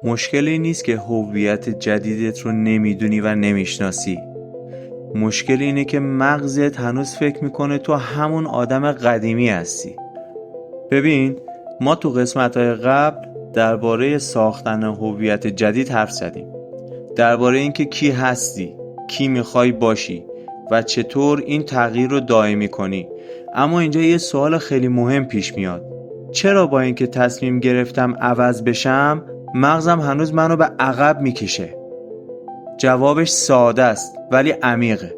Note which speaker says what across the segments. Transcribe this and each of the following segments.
Speaker 1: مشکلی نیست که هویت جدیدت رو نمیدونی و نمیشناسی. مشکل اینه که مغزت هنوز فکر میکنه تو همون آدم قدیمی هستی. ببین، ما تو قسمت‌های قبل درباره ساختن هویت جدید حرف زدیم. درباره اینکه کی هستی، کی میخوای باشی و چطور این تغییر رو دائمی کنی. اما اینجا یه سوال خیلی مهم پیش میاد. چرا با اینکه تصمیم گرفتم عوض بشم، مغزم هنوز منو به عقب میکشه؟ جوابش ساده است ولی عمیقه.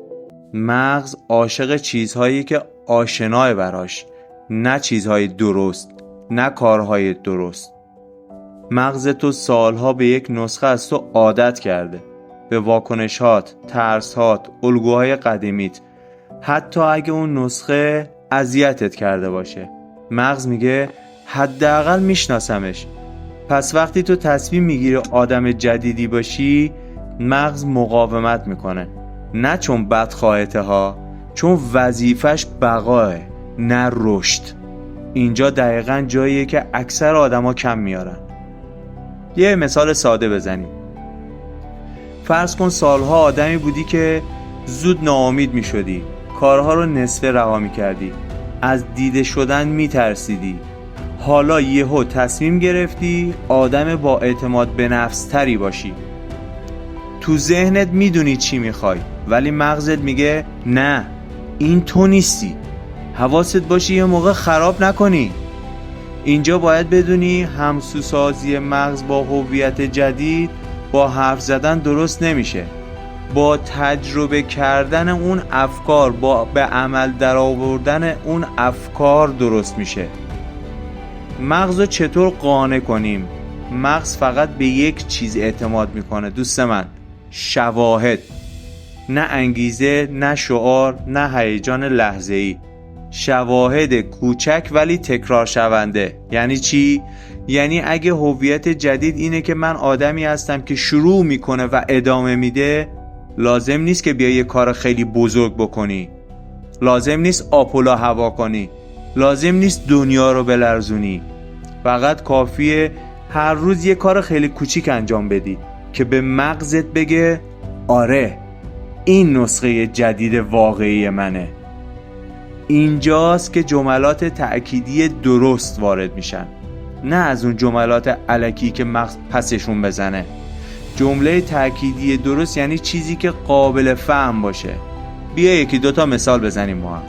Speaker 1: مغز عاشق چیزهایی که آشناه براش، نه چیزهای درست، نه کارهای درست. مغز تو سالها به یک نسخه از تو عادت کرده، به واکنشات، ترسات، الگوهای قدیمیت. حتی اگه اون نسخه اذیتت کرده باشه، مغز میگه حداقل میشناسمش. پس وقتی تو تصمیم میگیری آدم جدیدی باشی، مغز مقاومت میکنه. نه چون بدخواهته ها، چون وظیفش بقاه، نه رشد. اینجا دقیقاً جاییه که اکثر آدما کم میارن. یه مثال ساده بزنیم. فرض کن سالها آدمی بودی که زود ناامید میشدی، کارها رو نصفه رها میکردی، از دیده شدن میترسیدی. حالا یهو تصمیم گرفتی آدم با اعتماد به نفس تری باشی. تو ذهنت میدونی چی میخوای، ولی مغزت میگه نه، این تو نیستی. حواست باشه یه موقع خراب نکنی. اینجا باید بدونی همسوسازی مغز با هویت جدید با حرف زدن درست نمیشه. با تجربه کردن اون افکار، با به عمل در آوردن اون افکار درست میشه. مغز رو چطور قانع کنیم؟ مغز فقط به یک چیز اعتماد میکنه دوست من، شواهد. نه انگیزه، نه شعار، نه هیجان لحظه‌ای. شواهد کوچک ولی تکرار شونده. یعنی چی؟ یعنی اگه هویت جدید اینه که من آدمی هستم که شروع میکنه و ادامه میده، لازم نیست که بیای یه کار خیلی بزرگ بکنی. لازم نیست آپولا هوا کنی. لازم نیست دنیا رو بلرزونی. فقط کافیه هر روز یه کار خیلی کوچیک انجام بدی که به مغزت بگه آره، این نسخه جدید واقعی منه. اینجاست که جملات تأکیدی درست وارد میشن، نه از اون جملات الکی که مغز پسشون بزنه. جمله تأکیدی درست یعنی چیزی که قابل فهم باشه. بیا یکی دوتا مثال بزنیم ما هم.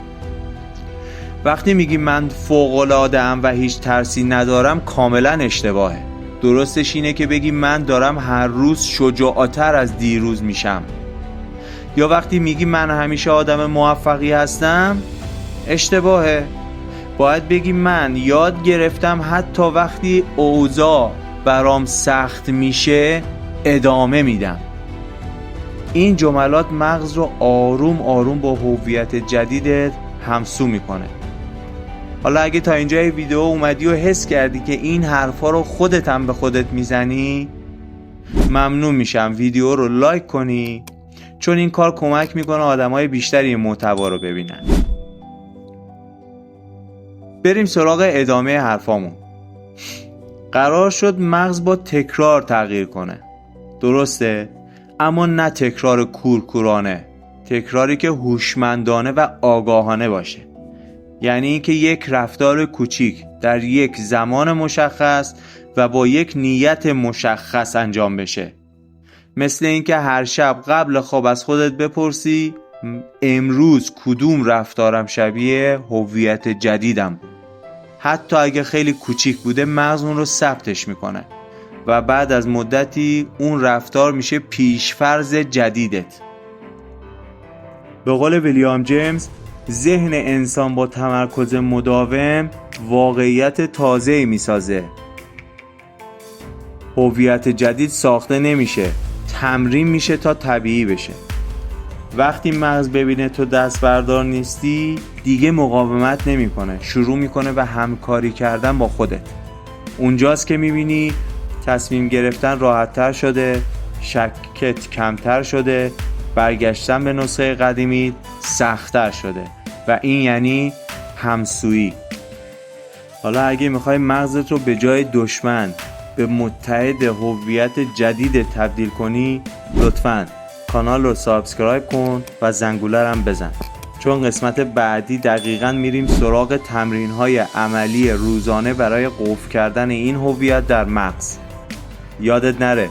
Speaker 1: وقتی میگی من فوق‌العاده‌ام و هیچ ترسی ندارم، کاملا اشتباهه. درستش اینه که بگی من دارم هر روز شجاع‌تر از دیروز میشم. یا وقتی میگی من همیشه آدم موفقی هستم، اشتباهه. باید بگی من یاد گرفتم حتی وقتی اوضاع برام سخت میشه ادامه میدم. این جملات مغز رو آروم آروم با هویت جدیدت همسو میکنه. حالا اگه تا اینجای ویدیو اومدی و حس کردی که این حرفا رو خودت هم به خودت میزنی، ممنون میشم ویدیو رو لایک کنی، چون این کار کمک میکنه آدمای بیشتری این محتوا رو ببینن. بریم سراغ ادامه حرفامون. قرار شد مغز با تکرار تغییر کنه، درسته؟ اما نه تکرار کورکورانه، تکراری که هوشمندانه و آگاهانه باشه. یعنی اینکه یک رفتار کوچیک در یک زمان مشخص و با یک نیت مشخص انجام بشه. مثل اینکه هر شب قبل خواب از خودت بپرسی امروز کدوم رفتارم شبیه هویت جدیدم بود. حتی اگه خیلی کوچیک بوده، مغز اون رو ثبتش میکنه و بعد از مدتی اون رفتار میشه پیشفرض جدیدت. به قول ویلیام جیمز، ذهن انسان با تمرکز مداوم واقعیت تازه‌ای میسازه. هویت جدید ساخته نمیشه، تمرین میشه تا طبیعی بشه. وقتی مغز ببینه تو دست بردار نیستی، دیگه مقاومت نمیکنه، شروع میکنه به همکاری کردن با خودت. اونجاست که میبینی تصمیم گرفتن راحت‌تر شده، شکت کمتر شده، برگشتن به نسخه قدیمی سخت‌تر شده و این یعنی همسویی. حالا اگه میخوای مغزت رو به جای دشمن به متحد هویت جدید تبدیل کنی، لطفاً کانال رو سابسکرایب کن و زنگوله رو هم بزن، چون قسمت بعدی دقیقاً میریم سراغ تمرین‌های عملی روزانه برای قفل کردن این هویت در مغز. یادت نره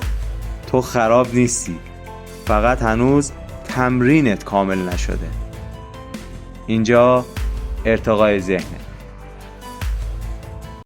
Speaker 1: تو خراب نیستی، فقط هنوز تمرینت کامل نشده. اینجا ارتقای ذهنه.